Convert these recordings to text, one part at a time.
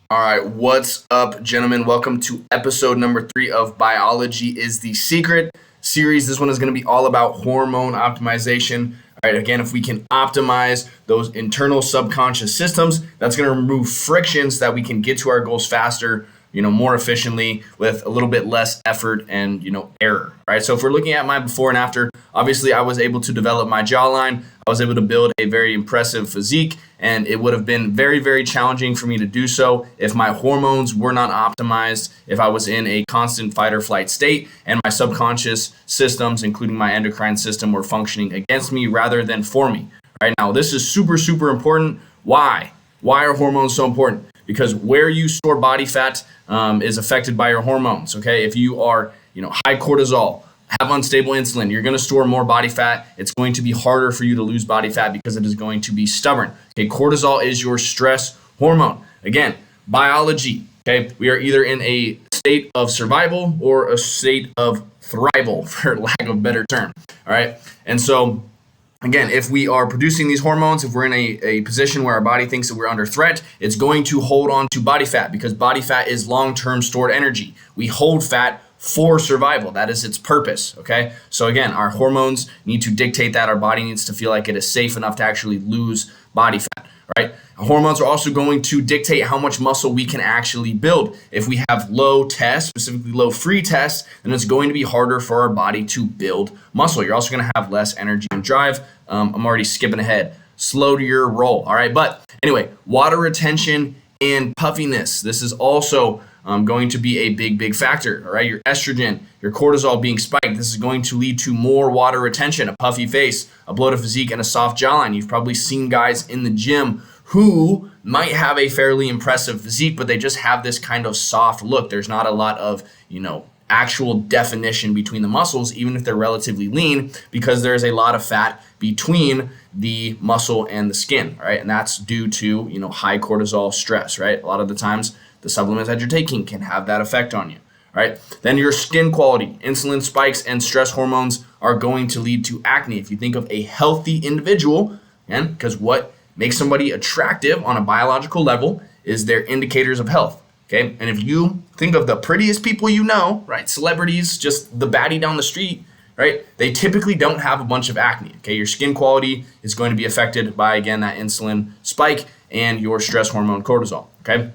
All right, what's up, gentlemen? Welcome to episode number 3 of Biology is the Secret series. This one is going to be all about hormone optimization. All right, again, if we can optimize those internal subconscious systems, that's going to remove frictions that we can get to our goals faster, more efficiently with a little bit less effort and, error, right? So if we're looking at my before and after, obviously I was able to develop my jawline. I was able to build a very impressive physique, and it would have been very, very challenging for me to do so if my hormones were not optimized, if I was in a constant fight or flight state and my subconscious systems, including my endocrine system, were functioning against me rather than for me. Right now, this is super, super important. Why? Why are hormones so important? Because where you store body fat is affected by your hormones. Okay, if you are, high cortisol, have unstable insulin, you're going to store more body fat. It's going to be harder for you to lose body fat because it is going to be stubborn. Okay, cortisol is your stress hormone. Again, biology. Okay, we are either in a state of survival or a state of thrival, for lack of a better term. All right, and so again, if we are producing these hormones, if we're in a position where our body thinks that we're under threat, it's going to hold on to body fat because body fat is long-term stored energy. We hold fat for survival. That is its purpose, okay? So again, our hormones need to dictate that. Our body needs to feel like it is safe enough to actually lose body fat, right? Hormones are also going to dictate how much muscle we can actually build. If we have low test, specifically low free test, then it's going to be harder for our body to build muscle. You're also going to have less energy and drive. I'm already skipping ahead. Slow to your roll, all right? But anyway, water retention and puffiness. This is also going to be a big factor, all right? Your estrogen, your cortisol being spiked. This is going to lead to more water retention, a puffy face, a bloated physique, and a soft jawline. You've probably seen guys in the gym who might have a fairly impressive physique, but they just have this kind of soft look. There's not a lot of, actual definition between the muscles, even if they're relatively lean, because there's a lot of fat between the muscle and the skin, right? And that's due to, high cortisol stress, right? A lot of the times the supplements that you're taking can have that effect on you, right? Then your skin quality, insulin spikes and stress hormones are going to lead to acne. If you think of a healthy individual, and because what makes somebody attractive on a biological level is their indicators of health. Okay, and if you think of the prettiest people right, celebrities, just the baddie down the street, right, they typically don't have a bunch of acne. Okay, your skin quality is going to be affected by, again, that insulin spike and your stress hormone cortisol. Okay,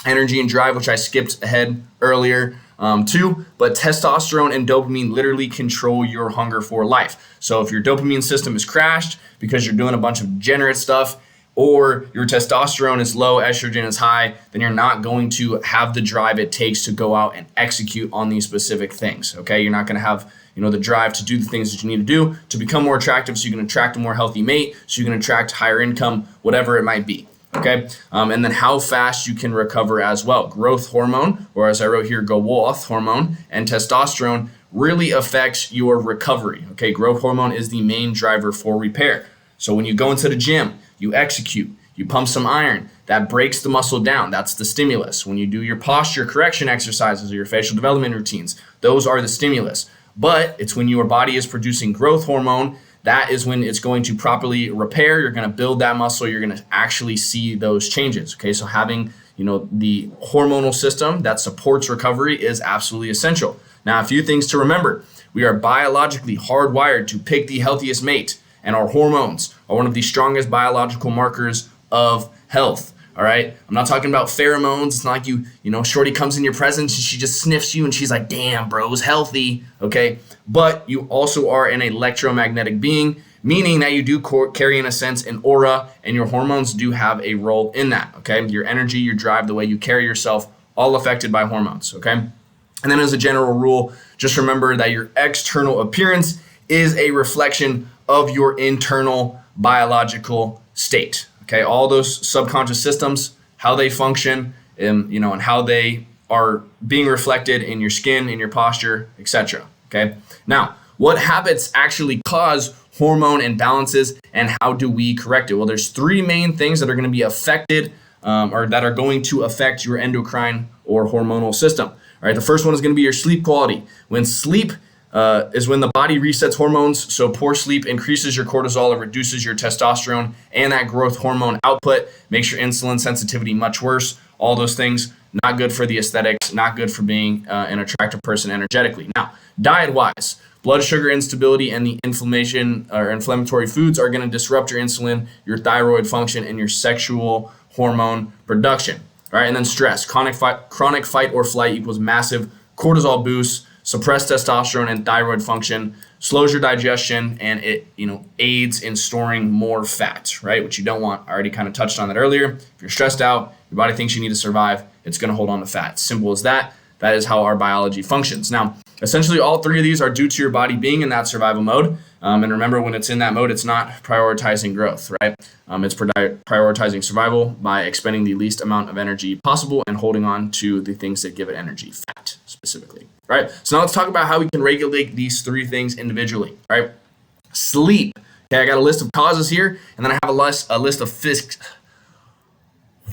energy and drive, which I skipped ahead earlier too, but testosterone and dopamine literally control your hunger for life. So if your dopamine system is crashed because you're doing a bunch of degenerate stuff, or your testosterone is low, estrogen is high, then you're not going to have the drive it takes to go out and execute on these specific things, okay? You're not gonna have, the drive to do the things that you need to do to become more attractive so you can attract a more healthy mate, so you can attract higher income, whatever it might be, okay? And then how fast you can recover as well. Growth hormone, or as I wrote here, growth hormone, and testosterone really affects your recovery, okay? Growth hormone is the main driver for repair. So when you go into the gym, you execute, you pump some iron, that breaks the muscle down. That's the stimulus. When you do your posture correction exercises or your facial development routines, those are the stimulus. But it's when your body is producing growth hormone, that is when it's going to properly repair. You're going to build that muscle. You're going to actually see those changes. Okay, so having the hormonal system that supports recovery is absolutely essential. Now, a few things to remember. We are biologically hardwired to pick the healthiest mate. And our hormones are one of the strongest biological markers of health, all right? I'm not talking about pheromones. It's not like shorty comes in your presence and she just sniffs you and she's like, damn, bro's healthy, okay? But you also are an electromagnetic being, meaning that you do carry, in a sense, an aura, and your hormones do have a role in that, okay? Your energy, your drive, the way you carry yourself, all affected by hormones, okay? And then as a general rule, just remember that your external appearance is a reflection of your internal biological state. Okay, all those subconscious systems, how they function, and how they are being reflected in your skin, in your posture, etc. Okay. Now, what habits actually cause hormone imbalances, and how do we correct it? Well, there's 3 main things that are going to be affected, or that are going to affect your endocrine or hormonal system. All right. The first one is going to be your sleep quality. When sleep is when the body resets hormones. So poor sleep increases your cortisol, it reduces your testosterone and that growth hormone output, makes your insulin sensitivity much worse. all those things. Not good for the aesthetics, not good for being an attractive person energetically. Now, diet-wise, blood sugar instability and the inflammation or inflammatory foods are going to disrupt your insulin, your thyroid function, and your sexual hormone production. All right, and then stress. Chronic fight or flight equals massive cortisol boost, suppressed testosterone and thyroid function, slows your digestion, and it aids in storing more fat, right? Which you don't want. I already kind of touched on that earlier. If you're stressed out, your body thinks you need to survive, it's going to hold on to fat. Simple as that. That is how our biology functions. Now, essentially, all three of these are due to your body being in that survival mode. And remember, when it's in that mode, it's not prioritizing growth, right? It's prioritizing survival by expending the least amount of energy possible and holding on to the things that give it energy, fat specifically, right? So now let's talk about how we can regulate these three things individually, right? Sleep. Okay, I got a list of causes here, and then I have a list of fixes.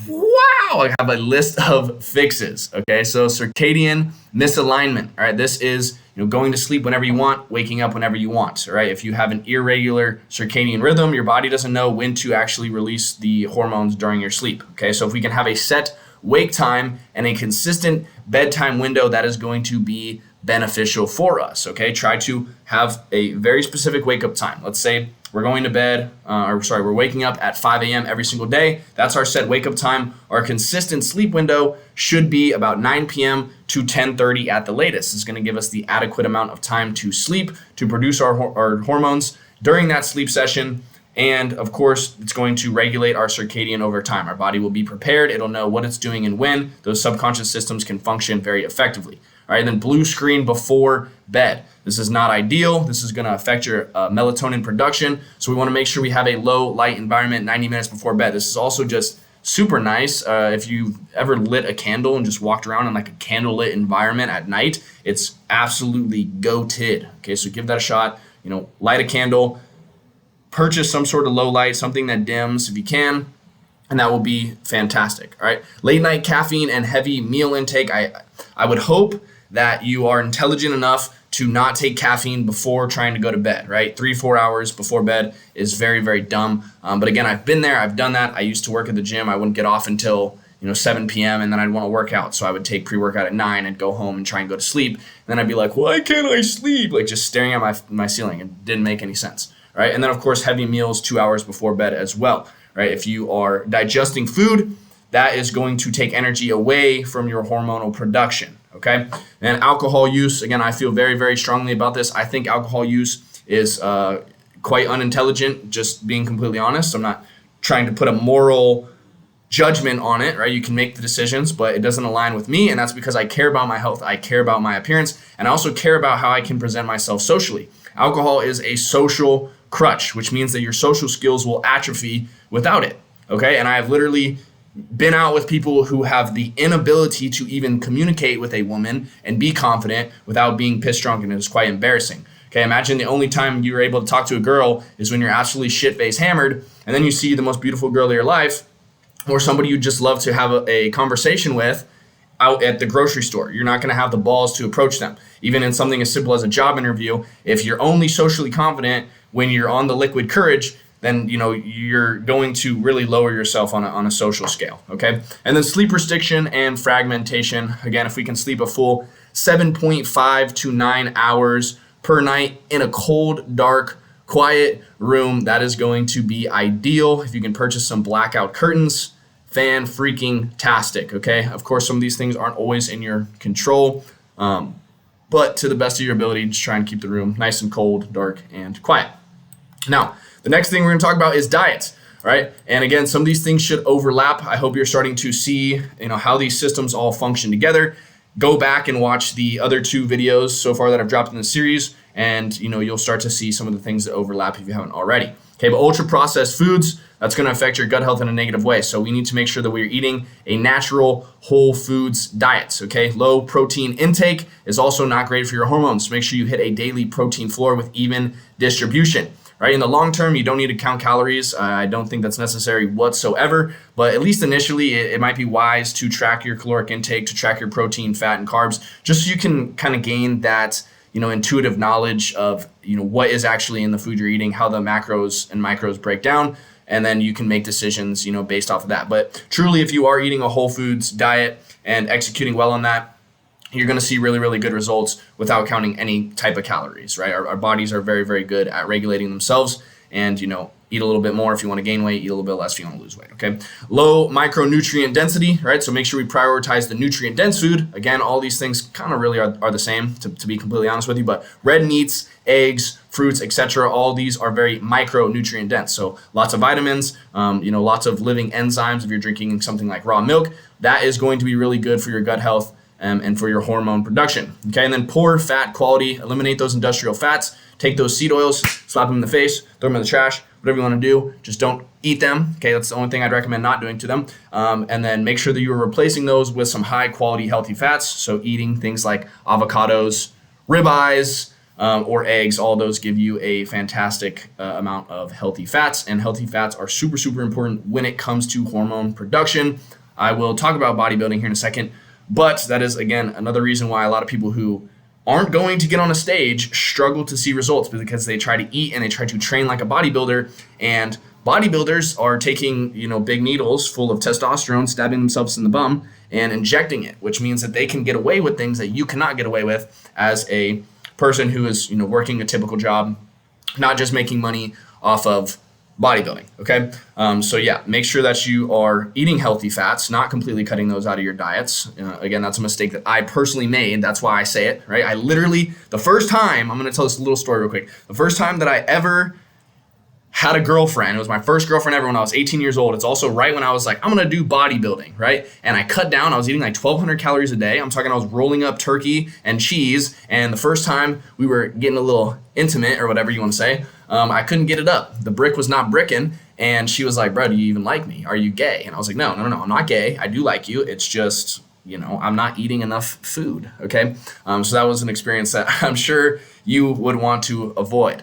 Wow, I have a list of fixes. Okay, so circadian misalignment. All right, this is going to sleep whenever you want, waking up whenever you want. All right, if you have an irregular circadian rhythm, your body doesn't know when to actually release the hormones during your sleep. Okay, so if we can have a set wake time and a consistent bedtime window, that is going to be beneficial for us. Okay, try to have a very specific wake up time. Let's say we're going to bed, we're waking up at 5 a.m. every single day. That's our set wake up time. Our consistent sleep window should be about 9 p.m. to 10:30 at the latest. It's going to give us the adequate amount of time to sleep, to produce our hormones during that sleep session. And of course, it's going to regulate our circadian over time. Our body will be prepared. It'll know what it's doing and when. Those subconscious systems can function very effectively. All right, then blue screen before bed. This is not ideal. This is going to affect your melatonin production. So we want to make sure we have a low light environment 90 minutes before bed. This is also just super nice. If you've ever lit a candle and just walked around in like a candlelit environment at night, it's absolutely goated. Okay, so give that a shot. Light a candle, purchase some sort of low light, something that dims if you can, and that will be fantastic. All right, late night caffeine and heavy meal intake. I would hope that you are intelligent enough to not take caffeine before trying to go to bed, right? 3-4 hours before bed is very, very dumb. But again, I've been there, I've done that. I used to work at the gym. I wouldn't get off until 7 p.m. and then I'd want to work out. So I would take pre-workout at 9 and go home and try and go to sleep. And then I'd be like, why can't I sleep? Like just staring at my ceiling. It didn't make any sense, right? And then of course, heavy meals 2 hours before bed as well, right? If you are digesting food, that is going to take energy away from your hormonal production. Okay, and alcohol use, again, I feel very, very strongly about this. I think alcohol use is quite unintelligent, just being completely honest. I'm not trying to put a moral judgment on it, right? You can make the decisions, but it doesn't align with me, and that's because I care about my health, I care about my appearance, and I also care about how I can present myself socially. Alcohol is a social crutch, which means that your social skills will atrophy without it, okay? And I have literally been out with people who have the inability to even communicate with a woman and be confident without being pissed drunk, and it was quite embarrassing. Okay, imagine the only time you're able to talk to a girl is when you're absolutely shit-faced hammered, and then you see the most beautiful girl of your life or somebody you just love to have a conversation with out at the grocery store. You're not going to have the balls to approach them. Even in something as simple as a job interview, if you're only socially confident when you're on the liquid courage, then you're going to really lower yourself on a social scale, okay? And then sleep restriction and fragmentation. Again, if we can sleep a full 7.5 to 9 hours per night in a cold, dark, quiet room, that is going to be ideal. If you can purchase some blackout curtains, fan-freaking-tastic, okay? Of course, some of these things aren't always in your control, but to the best of your ability, just try and keep the room nice and cold, dark, and quiet. Now, the next thing we're going to talk about is diet, right? And again, some of these things should overlap. I hope you're starting to see, how these systems all function together. Go back and watch the other 2 videos so far that I've dropped in the series, and you'll start to see some of the things that overlap if you haven't already. Okay, but ultra processed foods, that's going to affect your gut health in a negative way. So we need to make sure that we're eating a natural whole foods diet. Okay, low protein intake is also not great for your hormones. So make sure you hit a daily protein floor with even distribution. Right? In the long term, you don't need to count calories. I don't think that's necessary whatsoever, but at least initially, it might be wise to track your caloric intake, to track your protein, fat, and carbs, just so you can kind of gain that, intuitive knowledge of, what is actually in the food you're eating, how the macros and micros break down. and then you can make decisions, based off of that. But truly, if you are eating a whole foods diet and executing well on that, you're going to see really, really good results without counting any type of calories, right? Our bodies are very, very good at regulating themselves, and, eat a little bit more if you want to gain weight, eat a little bit less if you want to lose weight, okay? Low micronutrient density, right? So make sure we prioritize the nutrient-dense food. Again, all these things kind of really are the same, to be completely honest with you, but red meats, eggs, fruits, etc., all these are very micronutrient dense. So lots of vitamins, lots of living enzymes if you're drinking something like raw milk. That is going to be really good for your gut health and for your hormone production, okay? And then poor fat quality, eliminate those industrial fats, take those seed oils, slap them in the face, throw them in the trash, whatever you want to do, just don't eat them, okay? That's the only thing I'd recommend not doing to them. And then make sure that you're replacing those with some high quality healthy fats, so eating things like avocados, ribeyes, or eggs. All those give you a fantastic amount of healthy fats, and healthy fats are super, super important when it comes to hormone production. I will talk about bodybuilding here in a second, but that is, again, another reason why a lot of people who aren't going to get on a stage struggle to see results, because they try to eat and they try to train like a bodybuilder, and bodybuilders are taking, big needles full of testosterone, stabbing themselves in the bum and injecting it, which means that they can get away with things that you cannot get away with as a person who is, working a typical job, not just making money off of bodybuilding, okay? So yeah, make sure that you are eating healthy fats, not completely cutting those out of your diets. Again, that's a mistake that I personally made. That's why I say it, right? I literally, the first time, I'm going to tell this little story real quick. The first time that I ever had a girlfriend, it was my first girlfriend ever when I was 18 years old. It's also right when I was like, I'm going to do bodybuilding, right? And I cut down. I was eating like 1,200 calories a day. I'm talking, I was rolling up turkey and cheese. And the first time we were getting a little intimate, or whatever you want to say, I couldn't get it up. The brick was not bricking. And she was like, bro, do you even like me? Are you gay? And I was like, no, I'm not gay. I do like you. It's just, I'm not eating enough food, okay? So that was an experience that I'm sure you would want to avoid.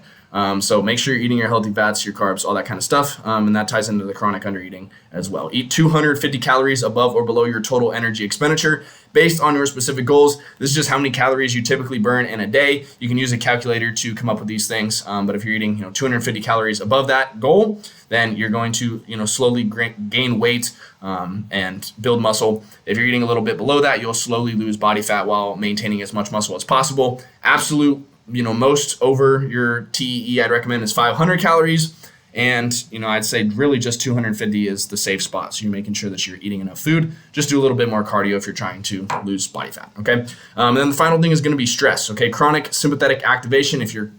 So make sure you're eating your healthy fats, your carbs, all that kind of stuff. And that ties into the chronic undereating as well. Eat 250 calories above or below your total energy expenditure based on your specific goals. This is just how many calories you typically burn in a day. You can use a calculator to come up with these things. But if you're eating, 250 calories above that goal, then you're going to, slowly gain weight and build muscle. If you're eating a little bit below that, you'll slowly lose body fat while maintaining as much muscle as possible. Absolute most over your TEE I'd recommend is 500 calories. And, I'd say really just 250 is the safe spot. So you're making sure that you're eating enough food. Just do a little bit more cardio if you're trying to lose body fat, okay? And then the final thing is going to be stress, okay? Chronic sympathetic activation. If you're,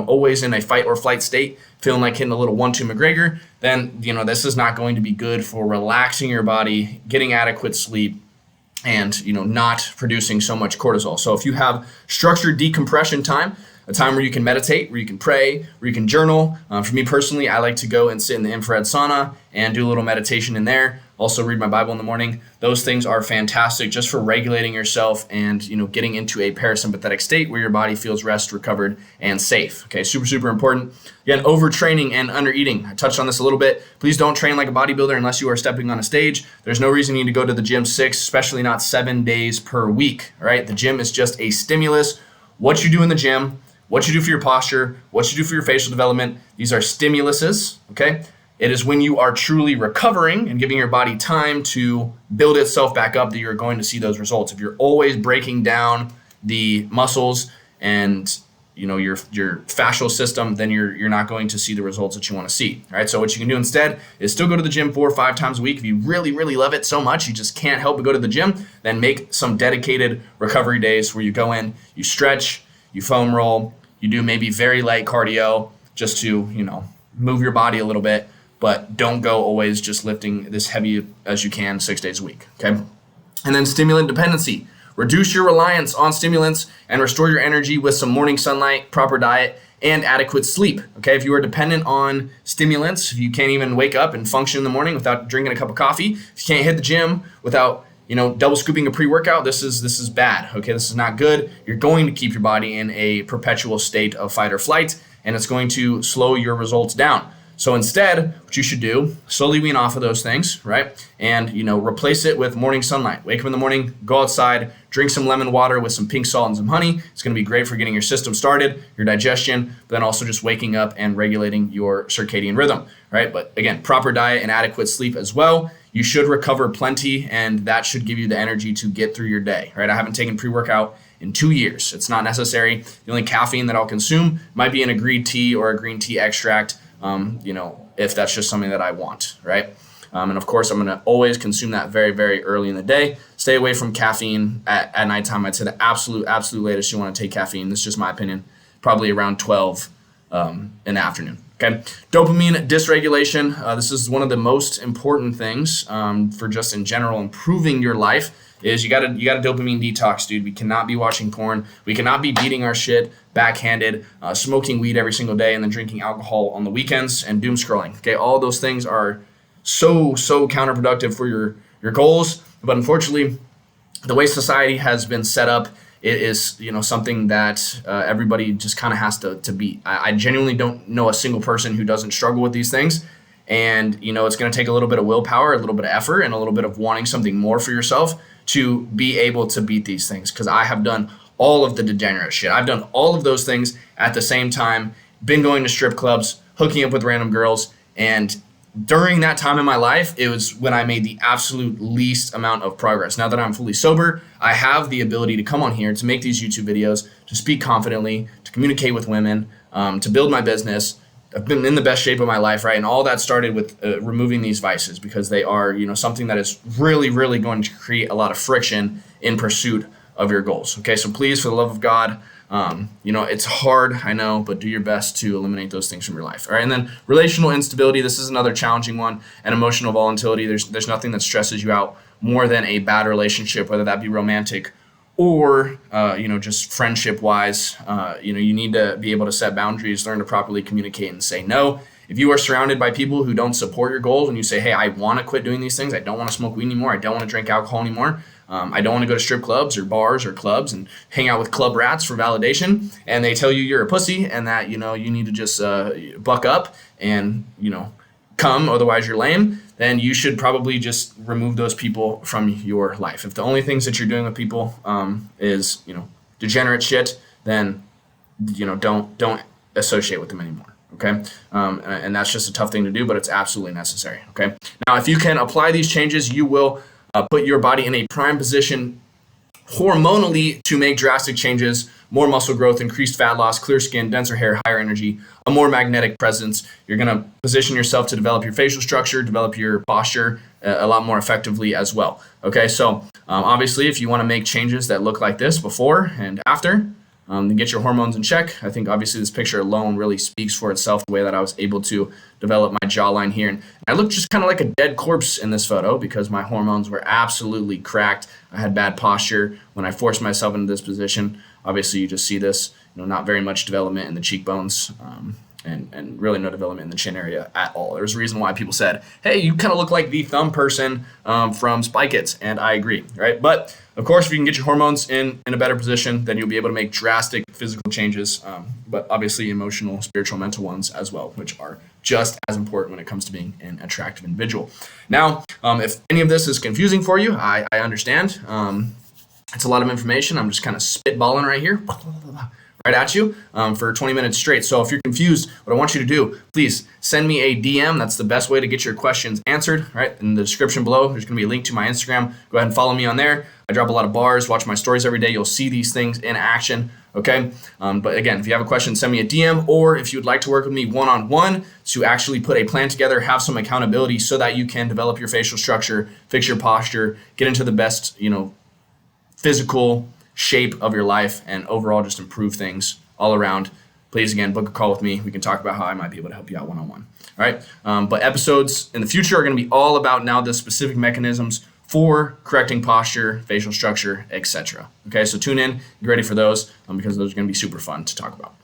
always in a fight or flight state, feeling like hitting a little 1-2 McGregor, then, this is not going to be good for relaxing your body, getting adequate sleep, and not producing so much cortisol. So if you have structured decompression time, a time where you can meditate, where you can pray, where you can journal. For me personally, I like to go and sit in the infrared sauna and do a little meditation in there. Also read my Bible in the morning. Those things are fantastic just for regulating yourself and getting into a parasympathetic state where your body feels rest, recovered, and safe. Okay, super, super important. Again, overtraining and undereating. I touched on this a little bit. Please don't train like a bodybuilder unless you are stepping on a stage. There's no reason you need to go to the gym 6, especially not 7 days per week. All right, the gym is just a stimulus. What you do in the gym, what you do for your posture, what you do for your facial development, these are stimuluses, okay? It is when you are truly recovering and giving your body time to build itself back up that you're going to see those results. If you're always breaking down the muscles and your fascial system, then you're not going to see the results that you want to see. All right. So what you can do instead is still go to the gym 4 or 5 times a week. If you really, really love it so much, you just can't help but go to the gym, then make some dedicated recovery days where you go in, you stretch, you foam roll, you do maybe very light cardio just to, move your body a little bit, but don't go always just lifting this heavy as you can 6 days a week, okay? And then stimulant dependency. Reduce your reliance on stimulants and restore your energy with some morning sunlight, proper diet, and adequate sleep, okay? If you are dependent on stimulants, if you can't even wake up and function in the morning without drinking a cup of coffee, if you can't hit the gym without double scooping a pre-workout, this is bad, okay? This is not good. You're going to keep your body in a perpetual state of fight or flight, and it's going to slow your results down. So instead, what you should do, slowly wean off of those things, right? And, replace it with morning sunlight. Wake up in the morning, go outside, drink some lemon water with some pink salt and some honey. It's going to be great for getting your system started, your digestion, but then also just waking up and regulating your circadian rhythm, right? But again, proper diet and adequate sleep as well. You should recover plenty, and that should give you the energy to get through your day, right? I haven't taken pre-workout in 2 years. It's not necessary. The only caffeine that I'll consume might be in a green tea or a green tea extract, if that's just something that I want, right? And of course, I'm going to always consume that very, very early in the day. Stay away from caffeine at nighttime. I'd say the absolute latest you want to take caffeine, this is just my opinion, probably around 12 in the afternoon. Okay, dopamine dysregulation. This is one of the most important things for just in general improving your life. Is you got a dopamine detox, dude. We cannot be watching porn. We cannot be beating our shit backhanded, smoking weed every single day, and then drinking alcohol on the weekends and doom scrolling. Okay, all those things are so counterproductive for your goals. But unfortunately, the way society has been set up, it is something that everybody just kind of has to beat. I genuinely don't know a single person who doesn't struggle with these things. And it's going to take a little bit of willpower, a little bit of effort, and a little bit of wanting something more for yourself to be able to beat these things. Because I have done all of the degenerate shit. I've done all of those things at the same time, been going to strip clubs, hooking up with random girls, and during that time in my life, it was when I made the absolute least amount of progress. Now that I'm fully sober, I have the ability to come on here, to make these YouTube videos, to speak confidently, to communicate with women, to build my business. I've been in the best shape of my life, right? And all that started with removing these vices, because they are, something that is really, really going to create a lot of friction in pursuit of your goals. Okay, so please, for the love of God, it's hard, I know, but do your best to eliminate those things from your life. All right, and then relational instability. This is another challenging one, and emotional volatility. There's nothing that stresses you out more than a bad relationship, whether that be romantic or just friendship wise. You need to be able to set boundaries, learn to properly communicate and say no. If you are surrounded by people who don't support your goals and you say, hey, I want to quit doing these things, I don't want to smoke weed anymore, I don't want to drink alcohol anymore, I don't want to go to strip clubs or bars or clubs and hang out with club rats for validation, and they tell you you're a pussy and that you need to just buck up and come, otherwise you're lame, then you should probably just remove those people from your life. If the only things that you're doing with people is degenerate shit, then don't associate with them anymore. Okay, and that's just a tough thing to do, but it's absolutely necessary. Okay, now if you can apply these changes, you will put your body in a prime position hormonally to make drastic changes: more muscle growth, increased fat loss, clear skin, denser hair, higher energy, a more magnetic presence. You're going to position yourself to develop your facial structure, develop your posture a lot more effectively as well. Okay, so obviously if you want to make changes that look like this before and after, to get your hormones in check, I think obviously this picture alone really speaks for itself, the way that I was able to develop my jawline here. And I look just kind of like a dead corpse in this photo because my hormones were absolutely cracked. I had bad posture when I forced myself into this position. Obviously you just see this, not very much development in the cheekbones, and really no development in the chin area at all. There's a reason why people said, hey, you kind of look like the thumb person from Spy Kids, and I agree, right? But of course, if you can get your hormones in a better position, then you'll be able to make drastic physical changes, but obviously emotional, spiritual, mental ones as well, which are just as important when it comes to being an attractive individual. Now, if any of this is confusing for you, I understand. It's a lot of information. I'm just kind of spitballing right here. Right at you for 20 minutes straight. So if you're confused, what I want you to do, please send me a DM. That's the best way to get your questions answered, right? In the description below, there's going to be a link to my Instagram. Go ahead and follow me on there. I drop a lot of bars, watch my stories every day. You'll see these things in action, okay? But again, if you have a question, send me a DM, or if you'd like to work with me one-on-one to actually put a plan together, have some accountability so that you can develop your facial structure, fix your posture, get into the best, physical shape of your life, and overall just improve things all around, please, again, book a call with me. We can talk about how I might be able to help you out one-on-one. All right. But episodes in the future are going to be all about now the specific mechanisms for correcting posture, facial structure, etc. Okay, so tune in, get ready for those because those are going to be super fun to talk about.